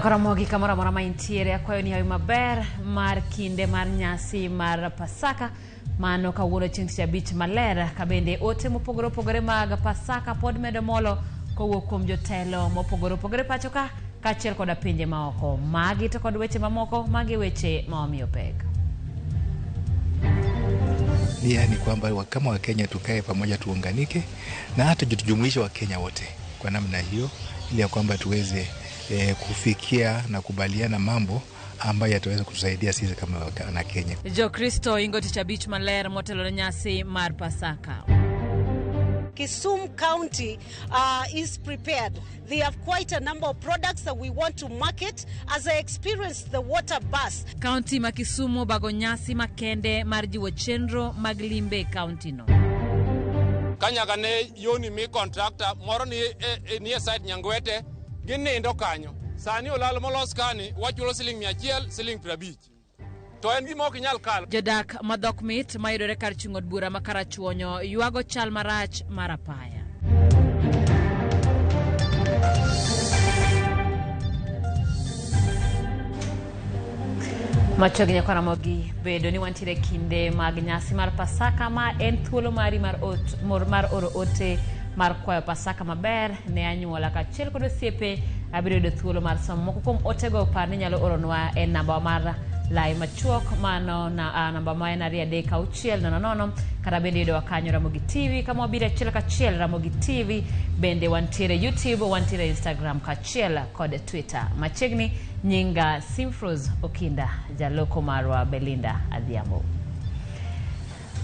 Ramogi kamora mora maintiere akwayo ni hayo maber mar kinde mar nyasi mar Pasaka mano kawuono chieng' tich abich maler kabende ote mopogore opogore mag Pasaka pod medo molo kowuok kuom jotelo mopogore opogore pacho ka kaachiel koda pinje maoko. Magi to kod weche mamoko, magi weche maomiyo pek. Nia ni kwamba kama Wakenya tukae pamoja, tuunganike na hata tujumuishe Wakenya wote kwa namna hiyo, ili ya kwamba tuweze kufikia na kubaliana mambo ambayo yataweza kutusaidia sisi kama na Kenya. Jo Kristo ingo tich abich maler motelo nyasi mar Pasaka. Kisumu County is prepared. They have quite a number of products that we want to market. As I experienced the water bus. County ma Kisumu bago nyasi makende mar jiwo chenro mag limbe county no. Kanyaga ne yoni mi contractor moro ni side Nyangwete ginindo kanyo. Sani olalo molos kani wachulo siling 100 siling 50. To en gima ok nyal kalo. Jodak madhok mit mayudore kar chung'od bura makarachuonyo yuago chal marach mar apaya. Machiegni kwa Ramogi bedo ni wantiere kinde mag nyasi mar Pasaka ma en thuolo mari mar oro ote mar kwayo Pasaka maber ne anyuola kaachiel kod osiepe. Abiro yudo thuolo mar somo moko kuom otego par ni nyalo oronwa en namba mar lai machuok mano na namba ma en 33600 kata bende yudo wakanyo Ramogi TV kama wabiro achiel kachiel Ramogi TV bende wantiere YouTube, wantiere Instagram kaachiel kod Twitter. Machiegni nyinga Simfros Okinda jaloko marwa Belinda Adhiambo.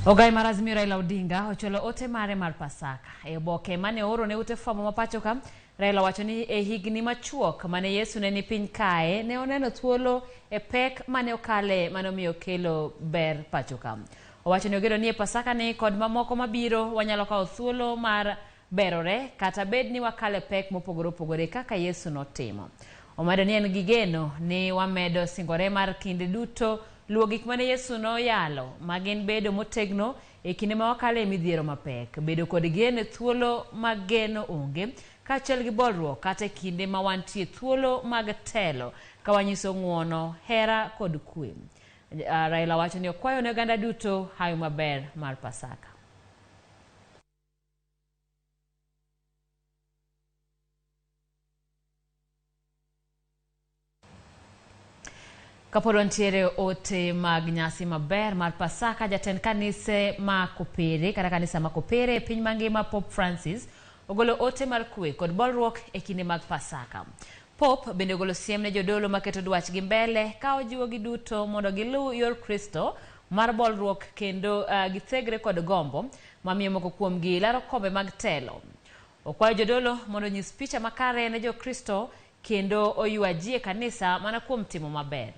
Ogai marazimio Raila Odinga ocholo ote mare mar Pasaka. E oboke mane oro ne ute famo mapacho ka Raila wacho ni e higni machuok mane Yesu ne ni piny kae ne oneno thuolo e pek mane okale manomiyo kelo ber pacho ka. Owacho ni ogero ni e Pasaka ni kod mamoko mabiro wanyalo kawo thuolo mar berore kata bed ni wakale pek mopogore opogore kaka Yesu notimo. Omedo ni en gigeno ni wamedo singore mar kinde duto luwo gik mane Yesu noyalo magin bedo motegno e kinde ma wakale midhiero mapek, bedo kod geno thuolo mag geno onge kaachiel gi bolruok kata e kinde ma wantie thuolo mag telo ka wanyiso ng'uono, hera kod kwe. Raila wacho ni okwayo ne oganda duto hayo maber mar Pasaka. Kapod wantiere ote mag nyasi maber mar Pasaka, jatend kanise ma Kopere kata kanisa ma Kopere e piny mangima Pope Francis ogolo ote mar kwe kod bolruok e kinde mag Pasaka. Pope bende ogolo siem ne jodolo maketo dwachgi mbele ka ojiwo gi duto mondo giluw yor Kristo mar bolruok kendo githegre kod gombo mamiyo moko kuomgi laro kombe mag telo. Okwayo jodolo mondo nyis picha makare ne jo Kristo kendo oywa ji e kanisa mana kuom timo maber.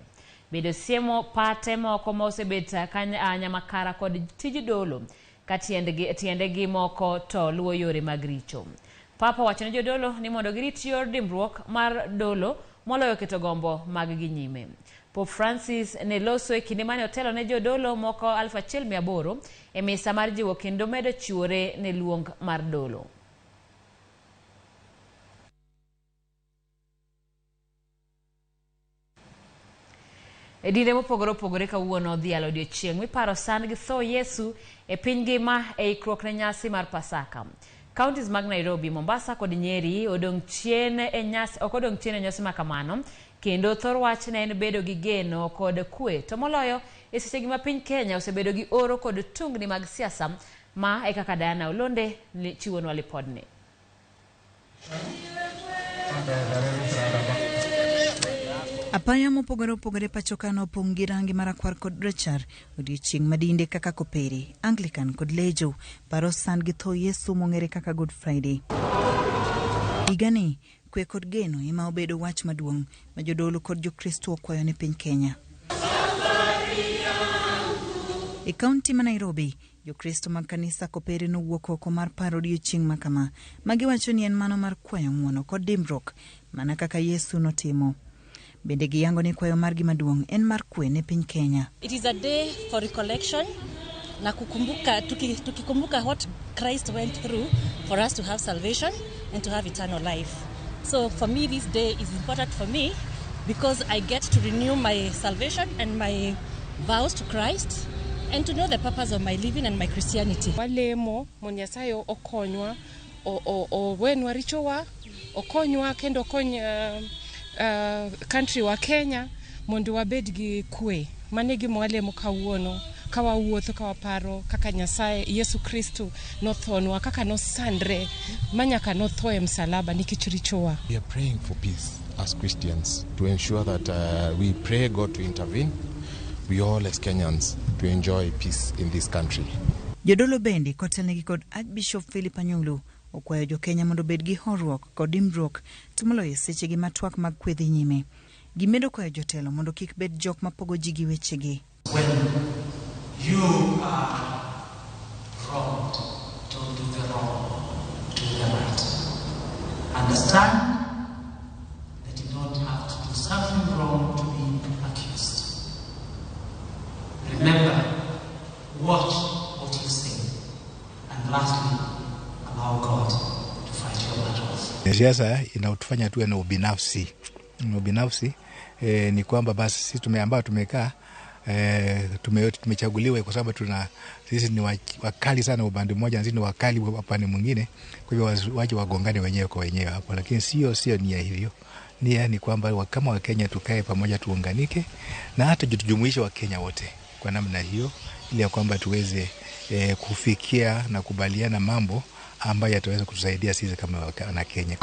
Bedo siemo pate moko ma osebet nyamakara kod tij dolo ka tiendegi moko to luwo yore mag richo. Papa wacho ne jodolo ni mondo girit yor dimbruok mar dolo moloyo keto gombo mag gi nyime. Pope Francis ne loso e kinde mane otelo ne jodolo moko 1800 e misa mar jiwo kendo medo chiwore ne luong mar dolo. E dinde mopogore opogore kawuono dhialo odiochieng' miparo sand gi tho Yesu e piny ngima e ikruok ne nyasi mar Pasaka. Counties mag Nairobi, Mombasa kod Nyeri odong' chien e nyasi makamano kendo thor wach ne en bedo gi geno kod kwe to moloyo e sechegi ma piny Kenya osebedo gi oro kod tungni mag siasa ma e kaka Diana Olonde chiwonwa lipodni. Apaya mopogore opogore pachoka nopong' gi rangi marakwar kod rachar odiochieng' madinde kaka Kopere, Anglican kod Lejo paro sand gi tho Yesu mong'ere kaka Good Friday. Higani kwe kod geno ema obedo wach maduong' ma jodolo kod jokristo okwayo ne piny Kenya. E kaunti ma Nairobi, Jokristo mag kanisa Kopere nowuok oko mar paro odiechieng' makama, magiwacho ni en mano mar kwayo ng'uono kod dimbruok mana kaka Yesu notimo. Bende giyango ni kwayo margi maduong' en mar kwe ne piny Kenya. It is a day for recollection na kukumbuka, tukikumbuka what Christ went through for us to have salvation and to have eternal life. So for me this day is important for me because I get to renew my salvation and my vows to Christ and to know the purpose of my living and my Christianity. Walemo monyasayo okonywa o wenwa richowa okonywa kendo okonya country wa Kenya mondo wabed gi kwe. Mane gi mwalemo kawuono kawa wuotho kawa paro kaka Nyasaye Yesu Kristo nothonwa kaka nosandre manyaka notho e msalaba nikech richowa. We are praying for peace as Christians to ensure that we pray God to intervene. We all as Kenyans to enjoy peace in this country. Jodolo bende kotelnegi kod Archbishop Philip Anyulu okwayo jo Kenya mondo bed gi horuok kod dimruok to moloyo sechegi matwak mag kwedhi nyime. Gimedo kwayo jotelo mondo kik bed jok mapogo ji gi wechegi. When you are wronged, don't do the wrong, do the right. Understand that you don't have to do something wrong to be accused. Remember, watch what you say. And lastly, allow God to fight your battles. Siasa inautufanya tuwe na ubinafsi. Ubinafsi ni kwamba basi sisi tumekaa tumechaguliwa kwa sababu sisi ni wakali sana upande mmoja na sisi ni wakali upande mwingine, kwa hivyo waje wagongane wenyewe kwa wenyewe hapo, lakini sio nia hivyo. Nia ni kwamba kama Wakenya tukae pamoja, tuunganike na hata tujumuishe Wakenya wote kwa namna hiyo, ili ya kwamba tuweze kufikia na kubaliana mambo ambayo yataweza kutusaidia sisi kama wana Kenya.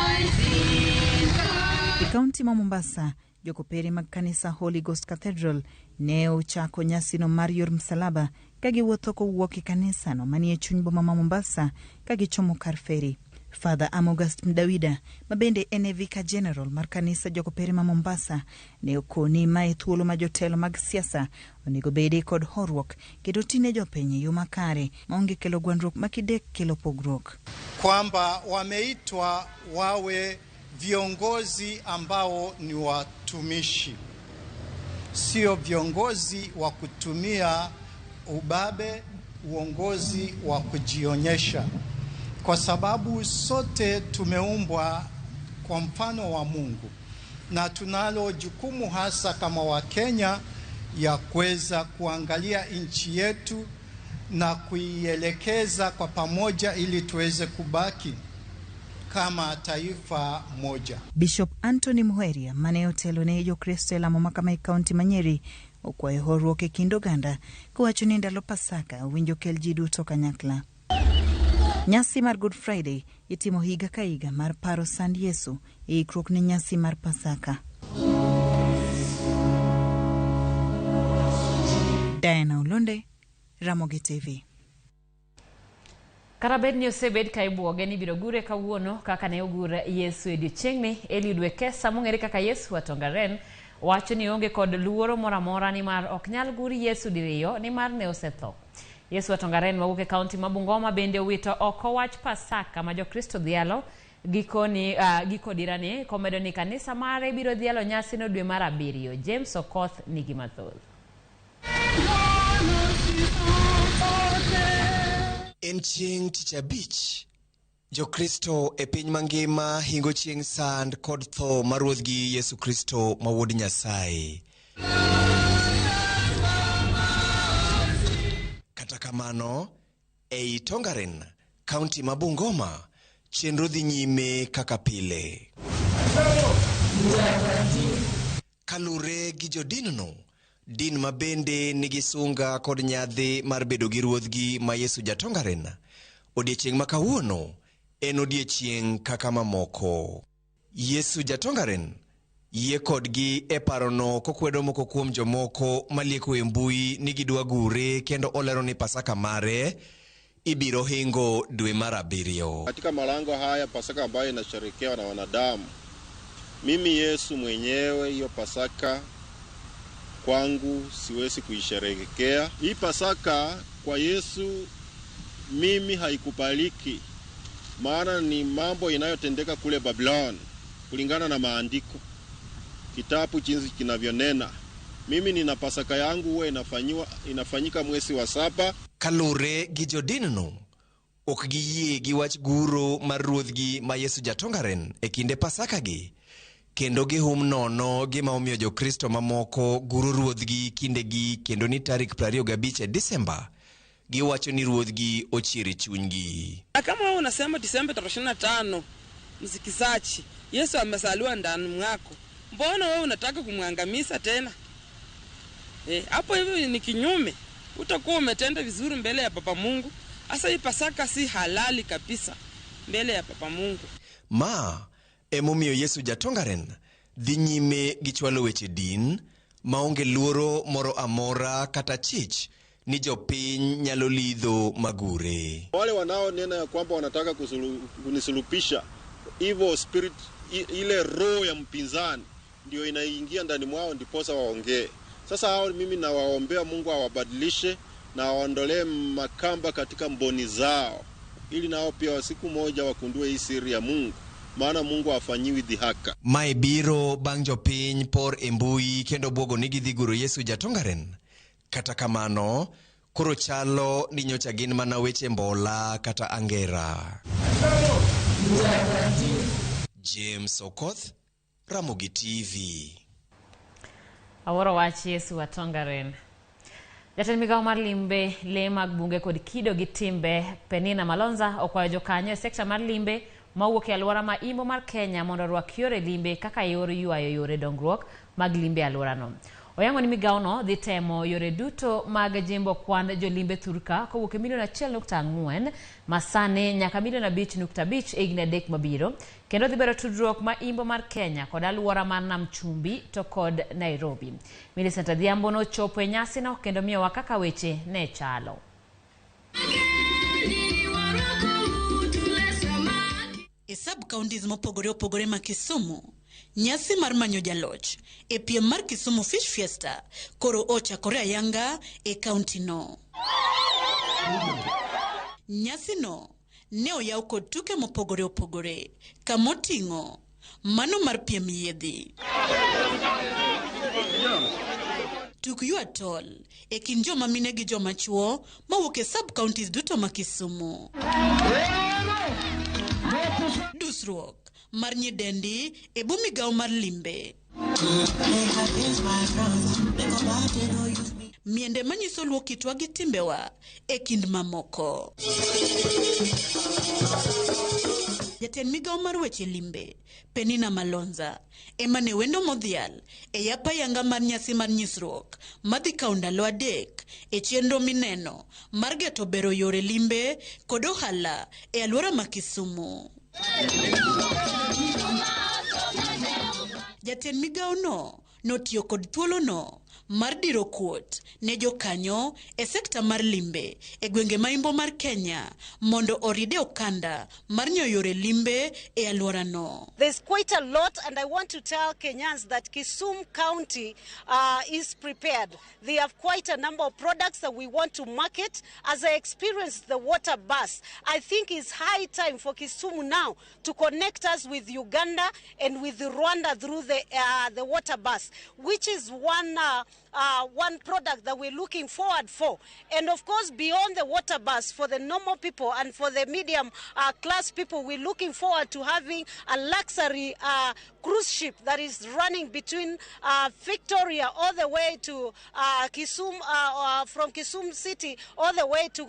Kaunti ma Mombasa, jokopere mag kanisa Holy Ghost Cathedral ne ochako nyasino mar yor msalaba ka giwuotho kowuok e kanisa no manie chuny boma ma Mombasa ka gichomo kar feri. Father August Mdawida, mabende en Vicar General mar kanisa jokopere ma Mombasa, ne okoni mae thuolo ma jotelo mag siasa onego bede kod horuok kendo tine jopiny yo makare maonge kelo gwandruok makidek kelo pogruok. Kwamba wameitwa wawe viongozi ambao ni watumishi, sio viongozi wa kutumia ubabe, uongozi wa kujionyesha, kwa sababu sote tumeumbwa kwa mfano wa Mungu na tunalo jukumu hasa kama Wakenya ya kuweza kuangalia nchi yetu na kuielekeza kwa pamoja ili tuweze kubaki kama taifa moja. Bishop Anthony Muheria mane otelo ne Jokristo la Makama County Manyeri okwayo horuok e kind oganda kowacho ni ndalo Pasaka winjo kel ji duto kanyakla. Nyasi mar Good Friday itimo higa ka higa mar paro sand Yesu e ikruok ne nyasi mar Pasaka. Diana Olonde, Ramogi TV. Karabed ni osebed ka ibuoge ni biro gure kawuono kaka ne ogure Yesu odiechieng'ni. Eliud Wekesa mong'ere kaka Yesu Watongaren wacho ni onge kod luoro moramora ni mar ok nyal guri Yesu diriyo ni mar ne osetho. Yesu Watongaren mawuok e kaunti ma Bungoma bende owito oko wach Pasaka ma Jokristo dhialo giko dirani komedo ni kanisa mare biro dhialo nyasi no dwe mar 7. James Okoth nigi mathoth. En chieng' tich abich, Jokristo e piny mangima hingo chieng' sand kod tho mar Ruodhgi Yesu Kristo ma Wuod Nyasaye. Kata kamano, ei Tongaren, kaunti ma Bungoma, chenro dhi nyime kaka pile. Kalure gi jodinno, din mabende nigi sunga kod nyadhi mar bedo gi Ruodhgi ma Yesu Jatongaren. Odiechieng' ma kawuono en odiechieng' kaka mamoko. Yesu Jatongaren yie kodgi e parono kokwedo moko kuom jomoko malieko e mbui ni gidwa gure kendo olero ni Pasaka mare ibiro hingo dwe mar 7. Katika malango haya Pasaka ambayo inasherekewa na wanadamu, mimi Yesu mwenyewe hiyo Pasaka kwangu siwezi kuisherehekea. Hii Pasaka kwa Yesu mimi haikubaliki, maana ni mambo inayotendeka kule Babylon kulingana na maandiko, kitabu jinsi kinavyonena. Mimi nina Pasaka yangu huwa inafanyika mwezi wa 7. Kalure gi jodinno ok giyie gi wach guro mar ruodhgi ma Yesu Jatongaren e kinde Pasaka gi, kendo gihum nono gima omiyo jokristo mamoko guro ruodhgi kindegi, kendo ni tarik 25 Disemba giwacho ni ruodhgi ochieri chunygi. Kama unasema Disemba 25 msikizaji, Yesu amesaliwa ndani mwako, mbona wewe unataka kumwangamiza tena? Hapo hivi ni kinyume. Utakuwa umetenda vizuri mbele ya Papa Mungu. Asa hii Pasaka si halali kabisa mbele ya Papa Mungu. Ma emomiyo Yesu Jatongaren dhi nyime gi chwalo weche din maonge luoro moro amora kata chich ni jopiny nyalo lidho magure. Wale wanaonena ya kwamba wanataka kunisulupisha, evil spirit, ile roho ya mpinzani ndio inaingia ndani mwao, ndiposa waongee. Sasa hao mimi nawaombea Mungu awabadilishe na aondolee makamba katika mboni zao, ili nao pia siku moja wakundue hii siri ya Mungu, maana Mungu afanyiwi dhihaka. Maibiro bang' jopiny por embui kendo bwogo ni gidhi guro Yesu Jatongaren. Kata kamano, koro chalo ni nyocha gin mana weche mbola kata angera. James Okoth, Ramogi TV. Aworo wach Yesu Jatongaren. Jatend migao mar limbe, le mag bunge kod kido gi timbe Penina Malonza okwayo jokanyo e sekta mar limbe mawuok e alwora ma imbo mar Kenya mondo orwak yore limbe kaka yor ywayo yore dongruok mag limbe alworano. Oyango ni migao no dhi temo yore duto mag jimbo kwan jolimbe thurka kowuok e milion 1.4 masane nyaka milion 5.5 e higni 3 mabiro, kendo dhi bero tudruok ma imbo mar Kenya kod alwora mar Nam Chumbi to kod Nairobi. Millicent Adhiambo no chopo e nyasi no kendo miyowa kaka weche ne chalo. E sub-counties mopogore opogore ma Kisumu, nyasi mar manyo jaloch e piem mar Kisumu Fish Fiesta koro ochakore ayanga e county no. Nyasi no ne oyaw kod tuke mopogore opogore kamoting'o mano mar piem yiedhi, tuk ywa tol e kind joma mine gi joma chuo mawuok e sub-counties duto ma Kisumu, dusruok mar nyidendi e migao mar limbe, miende manyiso luo kitwa gi timbewa e kind mamoko. Jatend migao mar weche limbe Penina Malonza emane wendo modhial e yapa yanga mar nyasi mar nyisruok madhi kawo ndalo 3 e chenro mineno mar geto bero yore limbe kod ohala e alwora ma Kisumu. Jatend migao no notiyo kod thuolo no mar diro kuot ne jokanyo e sekta mar limbe e gwenge maimbo mar Kenya mondo oride okanda mar nyoyore limbe e alwora no. There's quite a lot, and I want to tell Kenyans that Kisumu County is prepared. They have quite a number of products that we want to market. As I experienced the water bus, I think it's high time for Kisumu now to connect us with Uganda and with Rwanda through the water bus, which is one product that we're looking forward for. And of course, beyond the water bus, for the normal people and for the medium class people, we're looking forward to having a luxury cruise ship that is running between Victoria all the way to Kisumu, from Kisumu city all the way to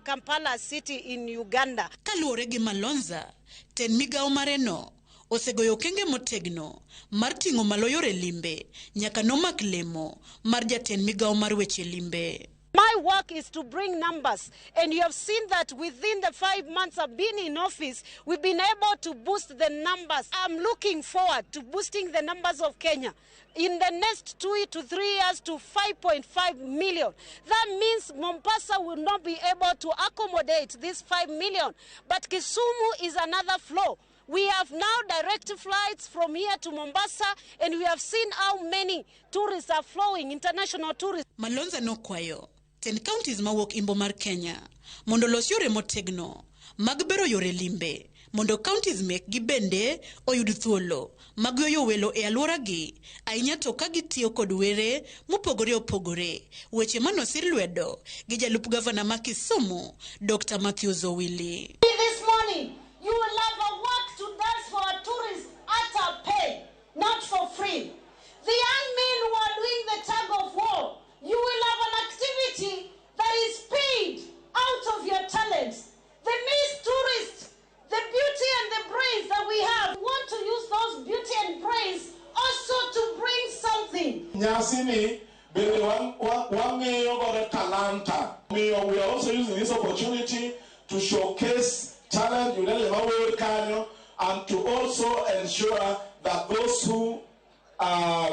Kampala city in Uganda. Kaluore gi Malonza, ten migao mareno osegoyo kenge motegno mar ting'o malo yore limbe nyaka nomak lemo mar jatend migao mar weche limbe. My work is to bring numbers, and you have seen that within the 5 months I've been in office, we've been able to boost the numbers. I'm looking forward to boosting the numbers of Kenya in the next 2 to 3 years to 5.5 million. That means Mombasa will not be able to accommodate this 5 million, but Kisumu is another flow. We have now direct flights from here to Mombasa, and we have seen how many tourists are flowing, international tourists. Malonza no kwayo 10 counties mawuok imbo mar Kenya mondo los yore motegno mag bero yore limbe mondo counties mek gi bende oyud thuolo mag yoyo welo e alwora gi ahinya to ka gitiyo kod were mopogore opogore. Weche manosir lwedo gi jalup gavana ma Kisumu Dr. Matthew Zowili. This morning you will have a work to dance for our tourists at a pay, not for free. The young men who are doing the tug of war, you will have an activity that is paid out of your talents. The Miss Tourist, the beauty and the brains that we have, we want to use those beauty and brains also to bring something. Nyasini, talanta. We are also using this opportunity to showcase talent and to also ensure that those who are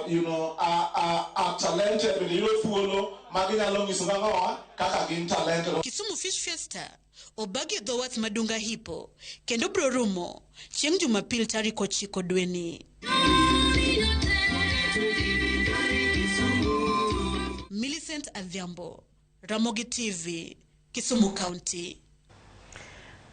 talented with Kisumu Fish Fiesta obagi dhowath madunga hipo kendo bro rumo chieng' Jumapil tarik 9 dweni. Millicent Adhiambo, Ramogi TV, Kisumu County.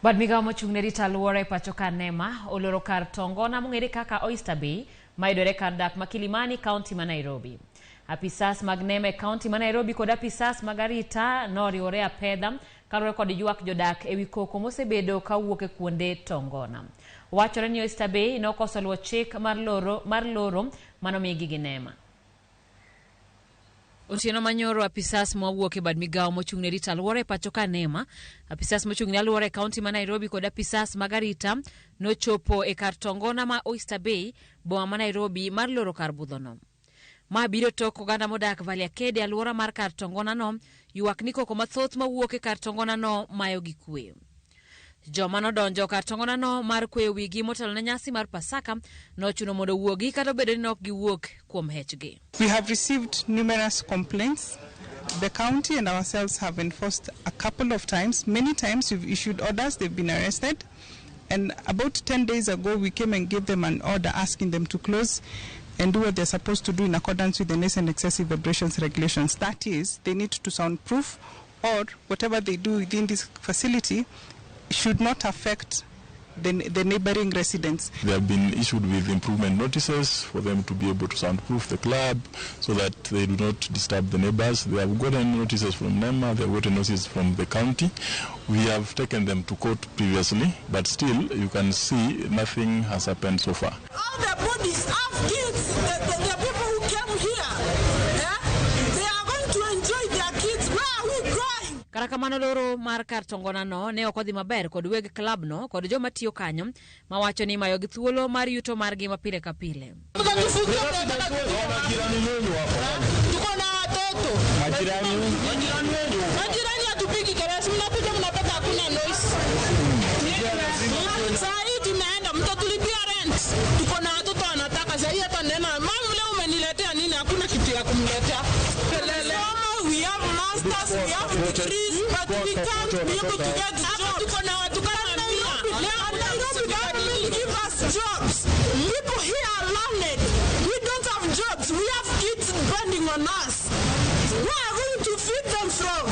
Bad migawo mochung'ne rito alwora e pacho ka NEMA oloro kar tongona mong'ere kaka Oyster Bay mayudore kar dak ma Kilimani County ma Nairobi. Apisas mag NEMA e County ma Nairobi kod apisas mag arita noriwore apedha kaluwore kod ywak jodak ewi koko mosebedo kawuok e kuonde tongona. Wachore ni Oyster Bay nokoso luwo chik mar loro manomigi gi NEMA. Otieno manyoro apisas mawuok e bad migawo mochung'ne rito alwora e pacho ka NEMA, apisas mochung'ne alwora e County ma Nairobi kod apisas mag arita nochopo e kar tongona ma Oyster Bay, boma ma Nairobi mar loro kar budhono. Ma biro tok oganda modak Valley Arcade alwora mar kar tongona no, ywak ni koko mathoth mawuok e kar tongona no mayo gi kwe. Joma nodonjo kar tongona no mar kweyo wigi motelo ne nyasi mar Pasaka nochuno mondo wuogi kata obedo ni ok giwuok kuom hechgi. We have received numerous complaints. The county and ourselves have enforced a couple of times. Many times we've issued orders, they've been arrested. And about 10 days ago we came and gave them an order asking them to close and do what they're supposed to do in accordance with the noise and excessive vibrations regulations. That is, they need to soundproof, or whatever they do within this facility should not affect the neighboring residents. They have been issued with improvement notices for them to be able to soundproof the club so that they do not disturb the neighbors. They have gotten notices from NEMA, they have gotten notices from the county. We have taken them to court previously, but still you can see nothing has happened so far. All the bodies have kids, the people who came here, they are going to enjoy their kids. Where are we going? Karakamano loro mar kar tongona no ne okodhi maber kod weg club no kod joma tiyo kanyo mawacho ni mayo gi thuolo mar yuto margi mapile ka pile. Tuko na watoto. Majirani hatupigi kelele, mnapiga mnapata hakuna noise. Saa hii tunaenda mtatulipia rent. Tuko na watoto wanataka saa hii hata nena mama leo umeniletea nini, hakuna kitu ya kumletea. We have masters, we have degrees, but we can't be able to get jobs. Tuko na watu kama Nairobi government give us jobs. People here are learned. We don't have jobs. We have kids depending on us. Where are we to feed them from?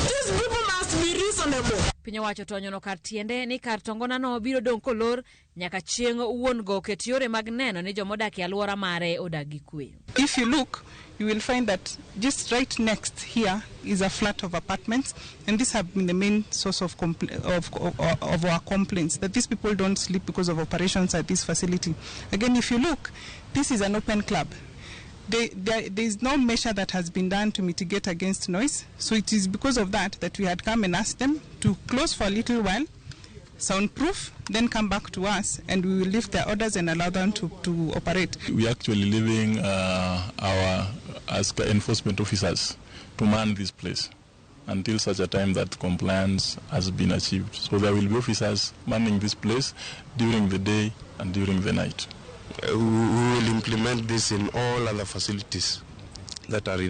These people must be reasonable. Pinyo wacho tonyono kar tiende ni kar tongona no biro dong kolor nyaka chieng' wuon go ket yore mag neno ni jomodak e alwora mare odagi kwe. If you look, you will find that just right next here is a flat of apartments, and these have been the main source of our complaints, that these people don't sleep because of operations at this facility. Again, if you look, this is an open club. There is no measure that has been done to mitigate against noise, so it is because of that we had come and asked them to close for a little while, soundproof, then come back to us, and we will lift their orders and allow them to operate. We are actually leaving our enforcement officers to man this place until such a time that compliance has been achieved. So there will be officers manning this place during the day and during the night. We will implement this in all other facilities that are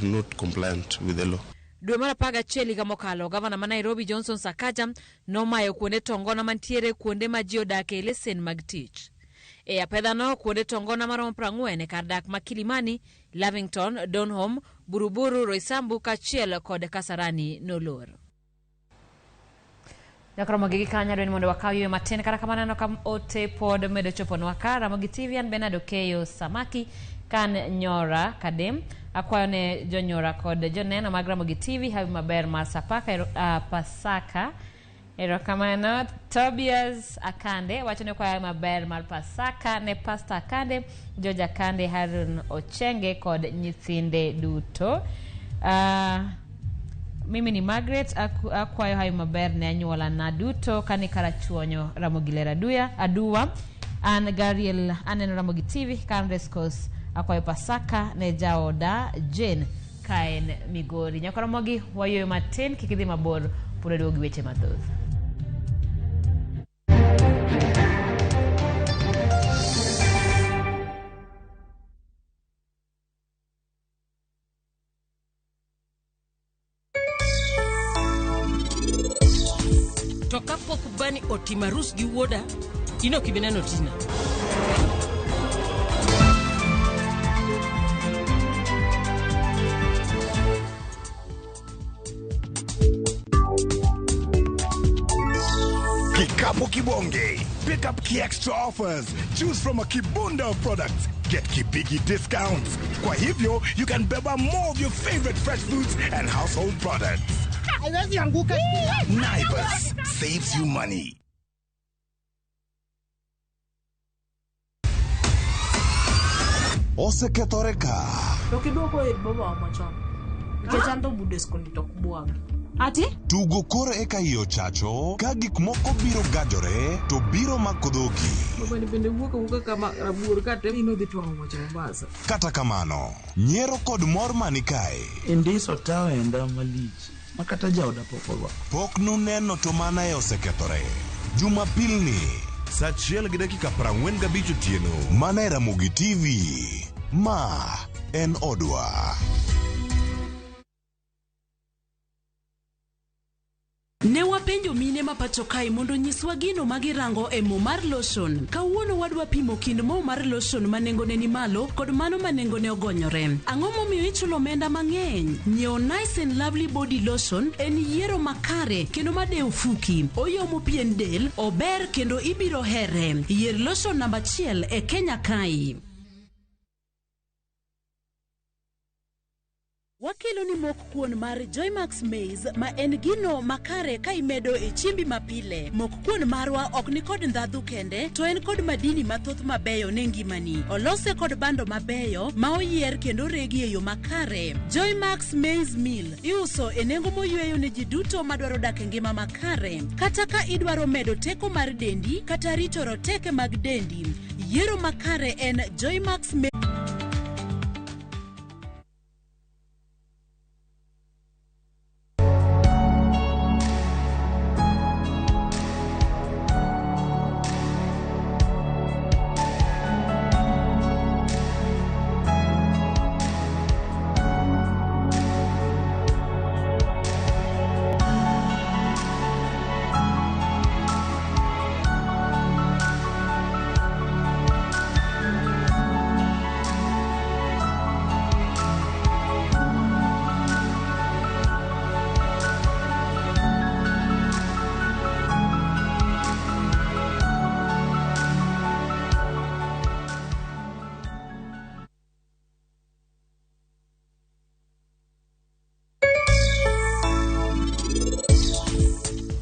not compliant with the law. Dwe mar 11 higa mokalo, gavana ma Nairobi Johnson Sakaja nomayo kuonde tongona mantiere kuonde ma ji odake lesen mag tich. E apedha no kuonde tongona maromo 40 kar dak ma Kilimani, Lavington, Donholm Buruburu, Roysambu, Kachiel kod Kasarani nolor. Ramogi kanya dweni mondo wakayo matin kara kamana no kam ote pod medo chopo nwaka Ramogi TV an Benado Keyo Samaki kan nyora kadem akwayo ne jonyora kod joneno mag Ramogi TV habi maber mar Pasaka erokamano. Tobias Akande wachone kwa maber mar Pasaka ne Pastor Akande, George Akande, Harun Ochenge kod nyithinde duto. Mimi ni Margaret akwayo hayo maber ne anyuola na duto kani karachuonyo Ramogi Aduwa an Gariel aneno Ramogi TV kan Rescos akwayo Pasaka ne jaoda Jane kaen Migori. Nyaka Ramogi wayo matin kikidhi mabor puro dogi weche mathoth. To kapok bani otimarus gi wuoda, ino kibineno tina. Kikapu Kibonge. Pick up key extra offers. Choose from a kibunda of products. Get kibigi discounts. Kwa hivyo, you can beba more of your favorite fresh foods and household products. Naivas saves you money. Oseketoreka. Tokiduoko e baba machon. Ikechando bude skondi tokbuang. Ati? Tugo koro eka iyo chacho, ka gik moko biro gajore, to biro makodoki. Baba ni bende wuka kama rabur kate ino dhi tuango macho mabasa. Kata kamano, nyiero kod mor manikae. Indiso tawe enda malich. Makata jaoda pokolwa. Pok nuneno to mana e osekethore. Jumapil ni, sa 1:45 otieno. Mana e Ramogi TV. Ma en odwa. Ne wapenjo mine ma pacho kae mondo nyiswa gino magirango e mo mar lotion. Kawuono wadwa pimo kind mo mar lotion manengone ni malo kod mano manengone ogonyore. Ang'o momiyo ichulo omenda mang'eny? Nyiewo Nice and Lovely Body Lotion en yiero makare kendo madeo fuki. Oyomo pien del, ober kendo ibiro here. Yier lotion namba 1 e Kenya kae. Wakelo ni mok kuon mar Joymax Maize ma en gino makare ka imedo e chiembi mapile. Mok kuon marwa ok ni kod ndhadhu kende, to en kod madini mathoth mabeyo ne ngimani. Olose kod bando mabeyo ma oyier kendo regi e yo makare. Joymax Maize Meal iuso e nengo moyweyo ne ji duto madwaro dak e ngima makare. Kata ka idwaro medo teko mar dendi kata rito roteke mag dendi, yiero makare en Joymax Maize.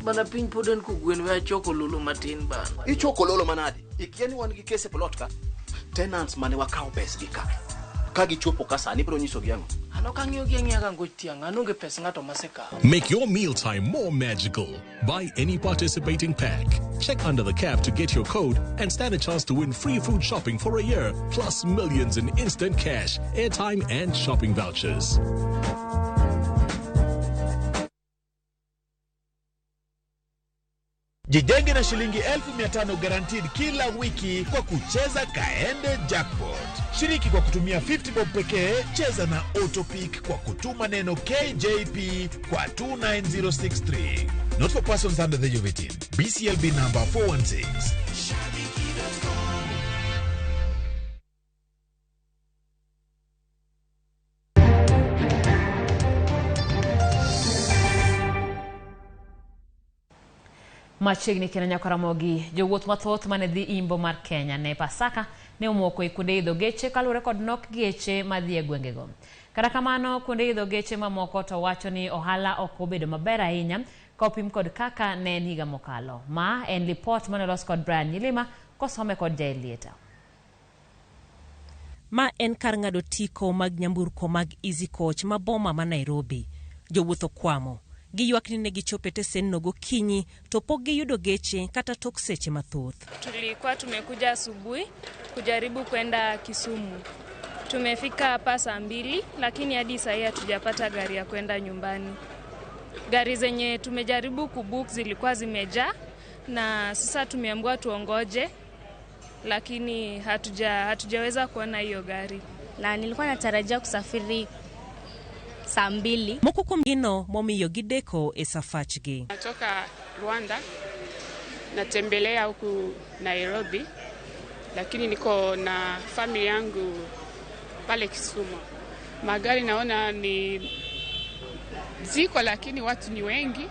Bana piny poden ku gwen we achoko lolo matin bana. Ichoko lolo manade? Ikiani wan gi kese plot ka? Tenants mane wakao pes gi ka. Ka gichopo ka sani bro nyiso giango. Ano kang'io gi ang'ia kango tiang, ano ge pes ng'ato maseka. Make your mealtime more magical. Buy any participating pack. Check under the cap to get your code and stand a chance to win free food shopping for a year, plus millions in instant cash, airtime and shopping vouchers. Jijenge na shilingi 1500 guaranteed kila wiki kwa kucheza Kaende Jackpot. Shiriki kwa kutumia 50 bob pekee, cheza na Autopic kwa kutuma neno KJP kwa 29063. Not for persons under the age of 18. BCLB number 416. Machiegni kendo nyaka Ramogi, jowuoth mathoth mane dhi Imbo mar Kenya ne Pasaka ne omoko e kuonde idho geche kaluwore kod nok geche madhi e gwengego. Kata kamano, kuonde idho geche mamoko to wacho ni ohala ok obedo maber ahinya kopim kod kaka ne en higa mokalo. Ma en lipot manolos kod Brian Nyilima kosome kod Jailieta. Ma en kar ng'ado tiko mag nyamburko mag Easy Coach ma boma ma Nairobi. Jowuoth okwamo. Giywak ni ne gichopo stesen no gokinyi to pok giyudo geche kata tok seche mathoth. Tulikuwa tumekuja asubuhi kujaribu kwenda Kisumu. Tumefika hapa saa 2 lakini hadi sasa hatujapata gari ya kwenda nyumbani. Gari zenye tumejaribu kubook zilikuwa zimejaa na sasa tumeambiwa tuongoje, lakini hatujaweza kuona hiyo gari. Na nilikuwa natarajia kusafiri saa 2. Moko kuom gino momiyo gideko e safachgi. Natoka Rwanda, natembelea huku Nairobi, lakini niko na familia yangu pale Kisumu. Magari naona ni ziko, lakini watu ni wengi.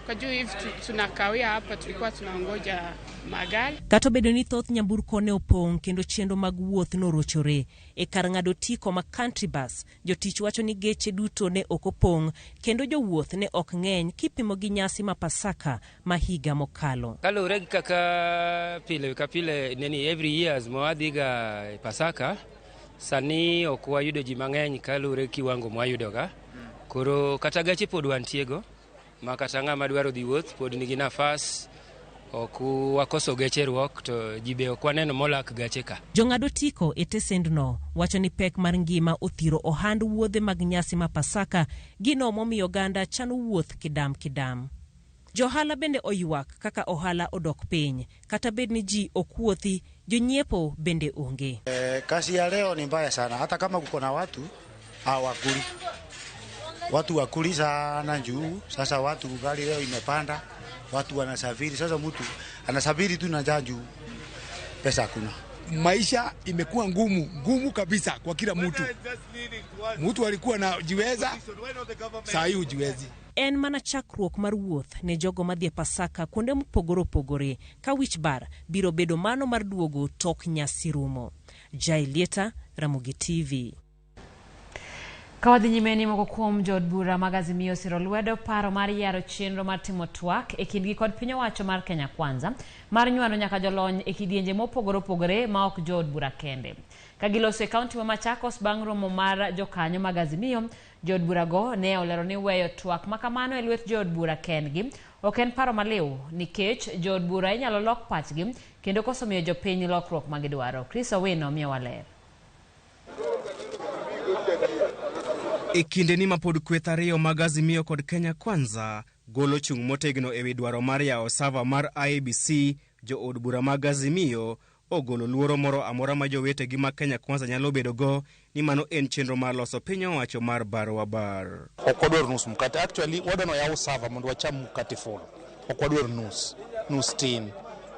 Kwa juu hivi tunakawia hapa, tulikuwa tunaongoja magari. Kato bedo ni thoth nyamburko ne opong' kendo chenro mag wuoth norochore. E kar ng'ado tiko ma country bus, jotich wacho ni geche duto ne ok opong' kendo jowuoth ne ok ng'eny kipimo gi nyasi ma Pasaka ma higa mokalo. Kalure kaka pile ka pile neni every years mwadhiga Pasaka, sani ok wayudo ji mang'eny kalure kiwango mwayudoga. Koro kata gache pod wantiego, ma kata ng'ama dwaro dhi wuoth pod nigi nafas. Oku wakoso geche ruok to jibe okwaneno molak gache ka. Jong'ado tiko e tesendno wacho ni pek mar ngima othiro ohand wuodhe mag nyasi ma Pasaka gino momiyo oganda chano wuoth kidam. Johala bende oywak kaka ohala odok piny, kata bed ni ji okuothi, jonyiepo bende onge. Kasi ya leo ni mbaya sana, hata kama kuko na watu hawakuli. Watu wakuli sana juu, sasa watu gari leo imepanda. Watu wanasafiri, sasa mtu anasafiri tu na jaju, pesa hakuna. Maisha imekuwa ngumu kabisa kwa kila mtu. Mtu alikuwa na jiweza, saa hii hujiwezi. En mana chakruok mar wuoth ne jogo madhi Pasaka kuonde mopogore ka wich bar biro bedo mano mar duogo tok nyasi rumo. Jailieta, Ramogi TV. Kawadhi nyimeni moko kuom jod bura mag Azimio siro lwedo paro mar yaro chenro mar timo twak e kindgi kod piny owacho mar Kenya Kwanza mar nywano nyaka jolony e kidienje mopogore ma ok jod bura kende. Ka giloso e kaunti ma Machakos bang' romo mar jokanyo mag Azimio, jod bura go ne olero ni weyo twak makamano e lwet jod bura kendgi ok en paro maliw nikech jod bura inyalo lok pachgi kendo koso miyo jopiny lokruok ma gidwaro. Chris Owino miyo waler. E kinde ni mapod kweth ariyo mag Azimio kod Kenya Kwanza golo chung' motegno ewi dwaro mar yawo sava mar IEBC, jo od bura mag Azimio ogolo luoro moro amora ma jowetegi mag Kenya Kwanza nyalo bedogo ni mano en chenro mar loso piny owacho mar baro wa bar. Ok wadwaro nus mkate, actually wadwaro yawo sava mondo wacham mkate full. Ok wadwaro nus tin.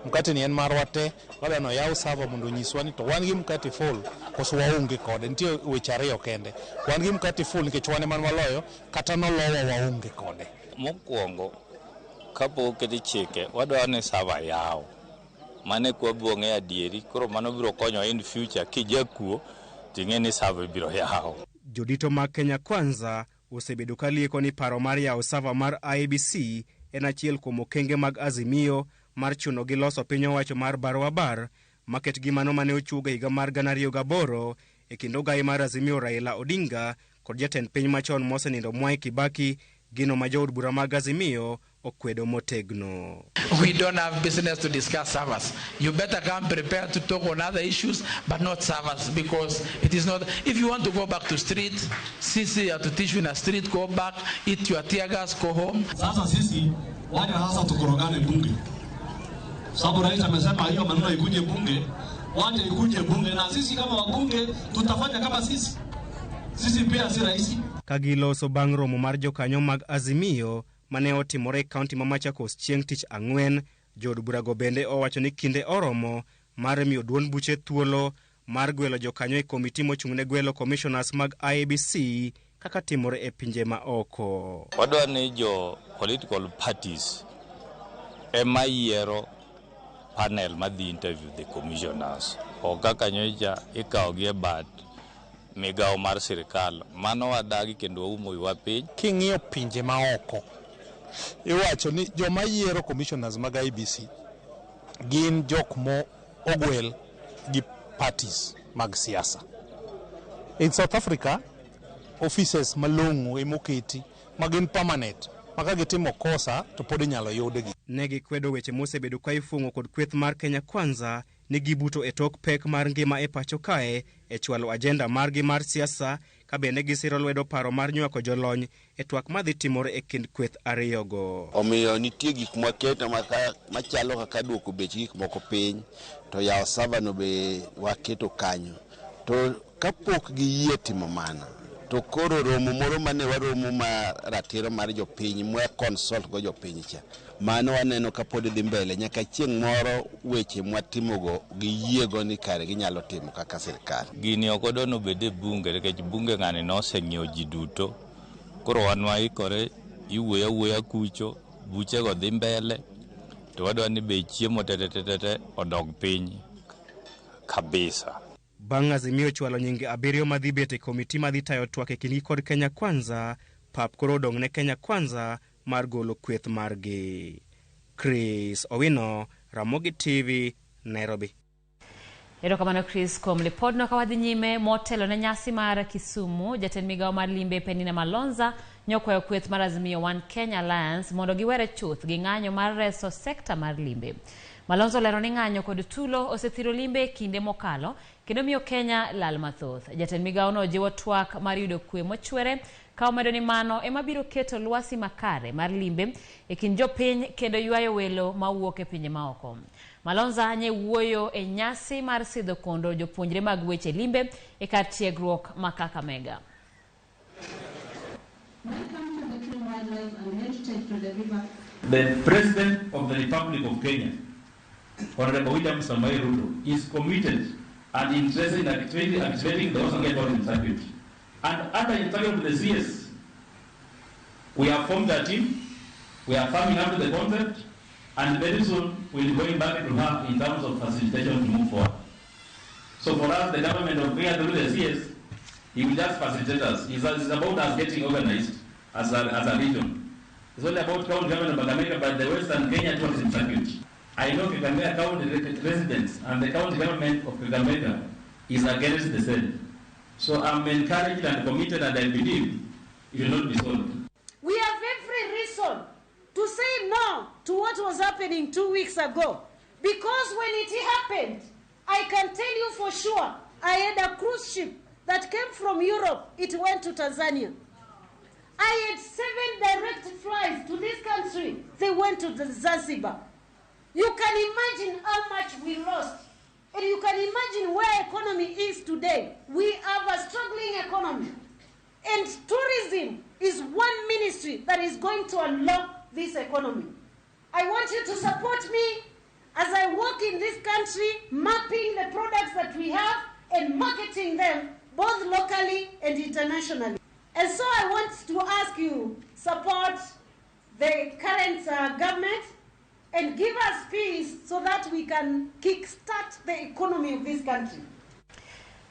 Mkate ni en marwa te, wadwaro yawo sava mondo nyiswa ni to wan gi mkate full koso waonge kode. Nitie weche ariyo kende. Wan gi mkate full nikech wan man waloyo kata nolowa waonge kode. Mokwongo kapok kete chike wadwaro ni sava yawo. Mane kwa buonge adieri, koro mano biro konyo in future kijakuo ting'e ni sava biro yawo. Jodito mag Kenya Kwanza osebedo kalieko ni paro mar yawo sava mar IEBC en achiel kuom okenge mag Azimio mar chuno gi loso piny owacho mar baro wa bar, maket gi mano mane ochuga higa mar 2008 e kind ogai mar Azimio Raila Odinga kod jatend piny machon mosenindo Mwai Kibaki, gino ma jood bura mag Azimio okwedo motegno. We don't have business to discuss servers. You better come prepared to talk on other issues, but not servers, because it is not. If you want to go back to street, sisi ya to teach you in a street, go back, eat your tear gas, go home. Sasa sisi waje sasa tukorogane bunge. Sababu rais amesema hiyo maneno ikuje bunge, waje ikuje bunge na sisi kama wabunge tutafanya kama sisi. Sisi pia si rais. Kagiloso bang' romo mar jokanyo mag Azimio mane otimore kaunti ma Machakos chieng' tich ang'wen, jod burago bende owacho ni kinde oromo mar miyo duond buche thuolo mar gwelo jokanyo e komiti mochung'ne gwelo commissioners mag IEBC kaka timore e pinje ma oko. Wadwaro ni jo political parties ema yiero panel madhi interview the commissioners. O kaka nyocha ikawogi e bat migawo mar sirikal. Mano wadagi kendo waumo wiwa piny. King'iyo pinje maoko, iwacho ni joma yiero commissioners mag IEBC gin jok mo ogwel gi parties mag siasa. In South Africa, offices malong'o emoketi magin permanent, maka gitimo kosa to pod inyalo yudgi. Ne gikwedo weche mosebedo ka ifungo kod kweth mar Kenya Kwanza ni gibuto e tok pek mar ngima e pacho kae e chwalo ajenda margi mar siasa, ka bende gisiro lwedo paro mar nywako jolony e twak madhi timore e kind kweth ariyogo. Omiyo nitie gik mwaketo machalo kaka duoko bech gik moko piny, to yawo savano be waketo kanyo. To kapok giyie timo mana, to koro romo moro mane waromo ma ratiro mar jopiny mwa consult go jopiny cha, mano waneno ka pod dhi mbele nyaka chieng' moro weche mwatimogo giyiego ni kare ginyalo timo kaka sirikal. Gini ok odono bede bunge, nikech bunge ng'ani noseng'iewo ji duto. Koro wan waikore iwuoya kucho, buchego dhi mbele, to wadwa ni be chiemo tete odog piny kabisa. Bang' Azimio chwalo nyinge 7 madhi bet e komiti madhi tayo twak e kindgi kod Kenya Kwanza, pap koro odong' ne Kenya Kwanza mar golo kweth margi. Chris Owino, Ramogi TV, Nairobi. Erokamano Chris kuom lipodno. Ka wadhi nyime, motelo ne nyasi mar Kisumu, jatend migawo mar limbe Penina Malonza nyokwayo kweth mar Azimio One Kenya Alliance mondo giwere chuth gi ng'anyo mar reso sekta mar limbe. Malonza olero ni ng'anyo kod tulo osethiro limbe kinde mokalo kendo miyo Kenya lal mathoth. Jatend migawo no jiwo twak mar yudo kwe mochwere, ka omedo ni mano ema biro keto lwasi makare mar limbe e kind jopiny kendo ywayo welo mawuok e pinje maoko. Malonza nye wuoyo e nyasi mar sidho kondo jopuonjre mag weche limbe e kar tiegruok ma Kakamega. The President of the Republic of Kenya, Honorable William Samoei Ruto, is committed and interested in activating the Western Gate tourism circuit. And under instruction of the CS, we have formed a team, we are farming up to the concept, and very soon we'll be going back to her in terms of facilitation to move forward. So for us, the government of Kenya through the CS, he will just facilitate us. It's about us getting organized as a region. It's only about county government of Kakamega, but the Western Kenya tourism circuit. I know Kakamega county residents and the county government of Kakamega is against the same. So I'm encouraged and committed, and I believe it will not be solved. We have every reason to say no to what was happening 2 weeks ago. Because when it happened, I can tell you for sure, I had a cruise ship that came from Europe. It went to Tanzania. I had 7 direct flights to this country. They went to the Zanzibar. You can imagine how much we lost. And you can imagine where economy is today. We have a struggling economy. And tourism is one ministry that is going to unlock this economy. I want you to support me as I work in this country, mapping the products that we have and marketing them both locally and internationally. And so I want to ask you, support the current government and give us peace so that we can kickstart the economy of this country.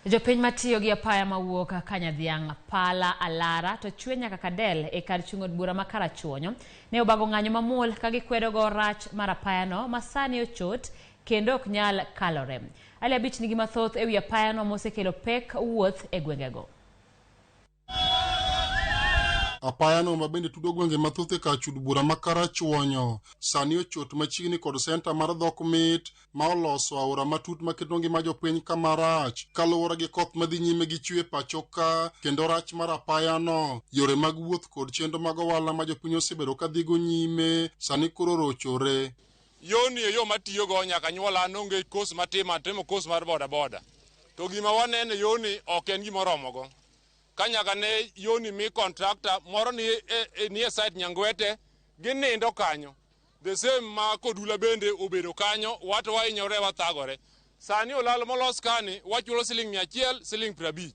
Jopiny matiyo gi apaya mawuok Kanyadhiang', Pala, Alara to chwe nyaka Kadel e kar chung' od bura ma Karachuonyo ne obago ng'anyo mamul ka gikwedo go rach mar apayano masani ochot kendo ok nyal kalore. Ali Abich nigi mathoth ewi apayano mosekelo pek wuoth e gwengego. Apayano mabende tudo gwenge mathoth e kar chud bura ma Karachuonyo sani ochot machiegni kod senta mar dhok mit ma oloso aora matut maketo ngima jopiny kama rach kaluwore gi koth madhi nyime gi chwe pacho ka kendo rach mar apayano. Yore mag wuoth kod chenro mag ohala ma jopiny osebedo ka dhigo nyime sani koro rochore. Yoni e yo matiyogo nyaka nyuola nonge kos timo kos mar boda. To gima wanene yoni ok en gima oromogo. Kanyaka ne yoni mi kontrakta moro ni e site Nyangwete ginindo kanyo. The same ma Kodula bende obedo kanyo, watu wainyore wathagore. Sani olalo molos kani wachulo siling 100, siling 50.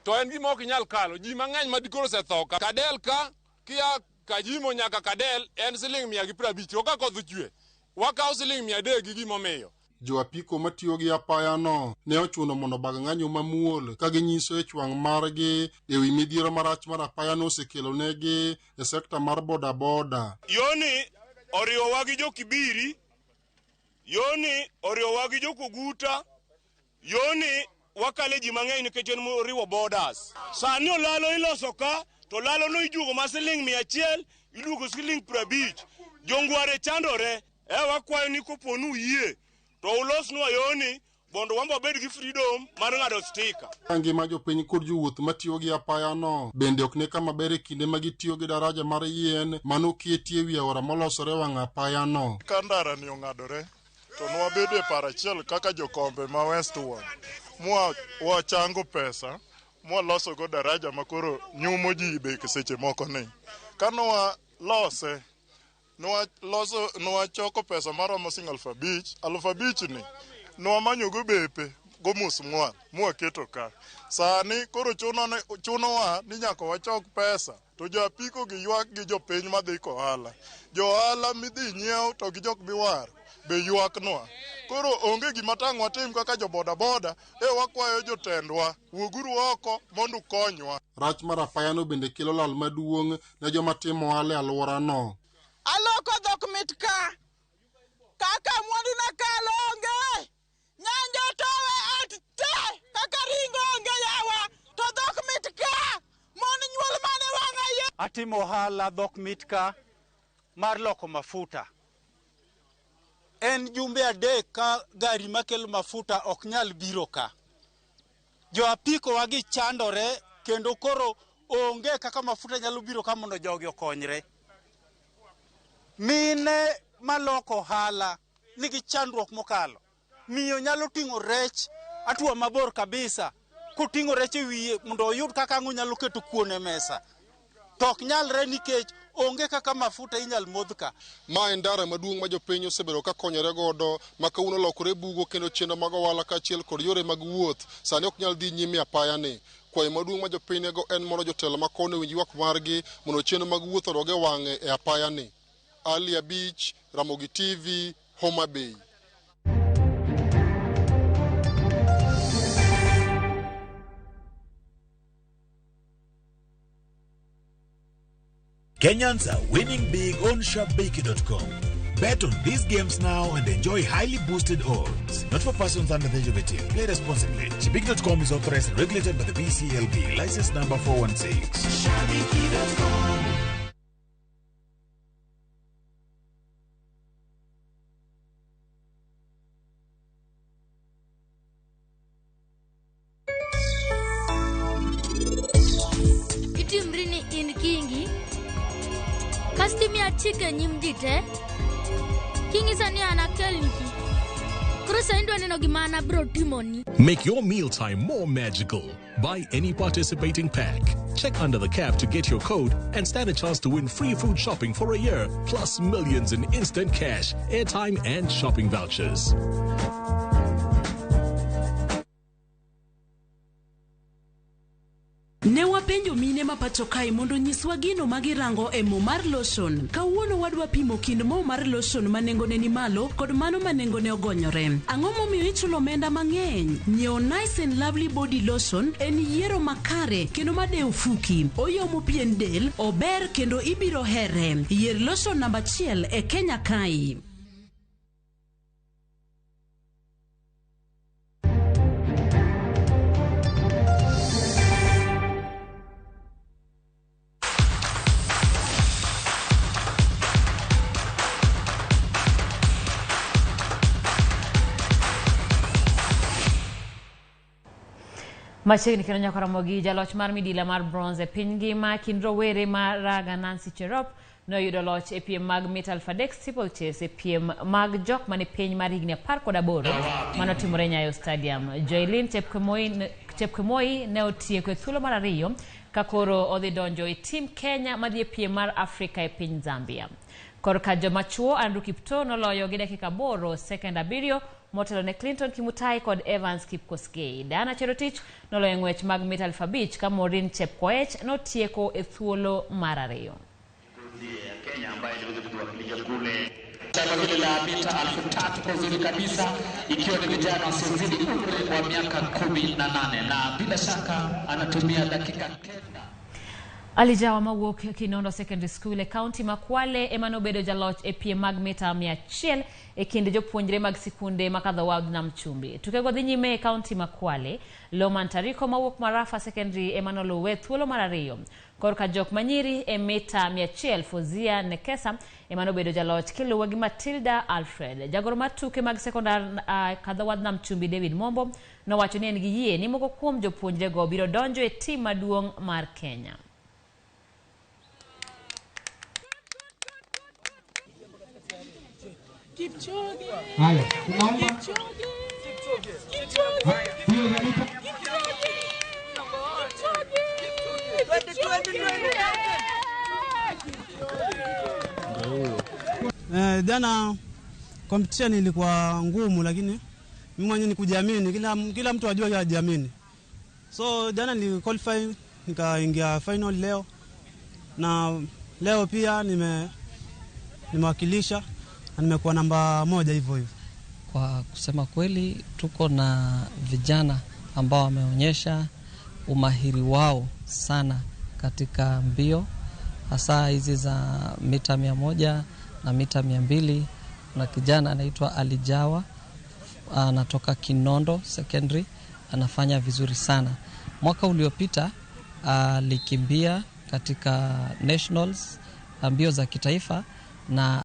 To en gima ok nyal kalo, ji mang'eny madikoro setho ka. Kadel ka kia Kajimo nyaka Kadel en siling 150 ka kodh chwe. Wakaw siling 300 gi gimomiyo. Jo apiko matiyo gi apaya no ne ochuno mondo bag ng'anyo mamuol ka ginyiso e chwang' margi ewi midhiero marach mar apaya no osekelo negi e sekta mar boda boda. Yoni oriyowa gi jo Kibiri, yoni oriyowa gi jo Koguta, yoni wakale ji mang'eny nikech en moriwo borders. Sani olalo iloso ka, to lalo no ijugo ma siling 100, ilugo siling 50. Jongware chandore, wakwayo ni koponu yie. To ulosnwa yoni bondo wamba bed gi freedom mar ng'ado stika. Ngima jopiny kod jowuoth matiyo gi apaya no bende ok ne kama ber e kinde ma gitiyo gi daraja mar yien manoketie wi aora molosore wang' apaya no. Ka ndara ni ong'adore to nwabede parachiel kaka jokombe ma Westward. Wachango pesa, loso go daraja makoro nyumo ji be seche moko ni. Kanwa lose Nowa choko pesa maromo sing alfabich ni. Nowa manyo go bepe go musmwa keto ka. Sani koro chunowa ni nyaka wachok pesa. To jo apiko gi ywak gi jo piny madhi kohala. Jo ohala midhi nyiew to gi jok biwar be ywak nwa. Koro onge gima tang' watim kaka jo boda boda wakwayo jotendwa wuoguru oko mondo konywa. Rach mar apaya no bende kelo lal maduong' ne joma timo ohala e alwora no. Aloko dhok mit ka kaka mwandu na kalo onge nyanjo towe at te kaka ringo onge yawa to dhok mit ka mon nyuol mane wanga ye. Atimo ohala dhok mit ka mar loko mafuta. En jumbe adek ka gari makelo mafuta ok nyal biro ka. Jo apiko wagi chandore kendo koro onge kaka mafuta nyalo biro ka mondo jogi okonyre. Mine maloko hala nigi chandruok mokalo. Miyo nyalo ting'o rech atua mabor kabisa kuting'o rech e wiye mondo oyud kaka ang'o nyalo keto kuon e mesa. Tok nyalre nikech onge kaka mafuta inyal modh ka. Ma en ndara maduong' ma jopiny osebedo ka konyore godo ma kawuono lokore bugo kendo chenro mag ohala kaachiel kod yore mag wuoth sani ok nyal dhi nyime apaya ni. Kwayo maduong' ma jopiny nego en mondo jotelo makono winj ywak margi mondo chenro mag wuoth odoge wang'e e apaya ni. Alia Beach, Ramogi TV, Homa Bay. Kenyans are winning big on sharpbakey.com. Bet on these games now and enjoy highly boosted odds. Not for persons under the age of 18. Play responsibly. Shabiki.com is authorized and regulated by the BCLB. License number 416. Shabiki.com. Chike nyimdite Kingi sani anakeliki Krusa indwa neno gimana bro timoni. Make your mealtime more magical. Buy any participating pack. Check under the cap to get your code and stand a chance to win free food shopping for a year, plus millions in instant cash, airtime and shopping vouchers. Ne wapenjo mine mapacho kae mondo nyiswa gino magirango e mo mar lotion. Kawuono wadwa pimo kind mo mar lotion manengone ni malo kod mano manengone ogonyore. Ang'o momiyo ichulo omenda mang'eny? Nyiewo Nice and Lovely Body Lotion en yiero makare kendo madeo fuki. Oyomo pien del, ober kendo ibiro here. Yier lotion namba 1 e Kenya kae. Machiegni kendo nyako Ramogi jaloch mar midila mar bronze e piny ngima kind rowere mar raga Nancy Cherop noyudo loch e piem mag mit alpha-dex steeplechase e piem mag jok mane piny mar higni 18 manotimore Nyayo Stadium. Joylin Chepkemoi ne otieko e thuolo mar 2 ka koro odhi donjo e tim Kenya madhi e piem mar Afrika e piny Zambia. Korka jomachuo Andrew Kipto noloyo gi dakika 8 sekond 7 motelo ne Clinton Kimutai kod Evans Kipkosgei. Dana Cherotich noloyo ng'wech mag mit alpha-beach ka Maureen Chepkoech notieko e thuolo mar 2. ya Kenya ambaye iliweza kutuwakilisha kule shamba hili la mita 3000 kwa uzuri kabisa, ikiwa ni vijana wasiozidi umri wa miaka 18 na bila shaka anatumia dakika 10. Alijawa mawuok Kinondo Secondary School e county Makwale emano bedo jaloch e piem mag mita 100 e kinde jopuonjre mag sikunde makadhawad na mchumbi. Tukego dhi nyime e county Makwale, Loman Tariko mawuok Marafa Secondary emano luwe thuolo mar ariyo. Korka jok manyiri e mita 100 Fozia Nekesa emano bedo jaloch kiluwe gi Matilda Alfred. Jagoro mar tuke mag sekondar kadhawad na mchumbi David Mombo nowacho ni en gi yie ni moko kuom jopuonjre go biro donjo e tim maduong' mar Kenya. Haya, tunaomba jana competition ilikuwa ngumu, lakini mimi mwenyewe nikujiamini, kila mtu ajua yajiamini. So jana ni qualify nikaingia final leo, na leo pia nimewakilisha na nimekuwa namba 1 hivyo. Kwa kusema kweli, tuko na vijana ambao wameonyesha umahiri wao sana katika mbio, hasa hizi za mita 100 na mita 200. Na kijana anaitwa Alijawa, anatoka Kinondo Secondary, anafanya vizuri sana. Mwaka uliopita alikimbia katika nationals, mbio za kitaifa, na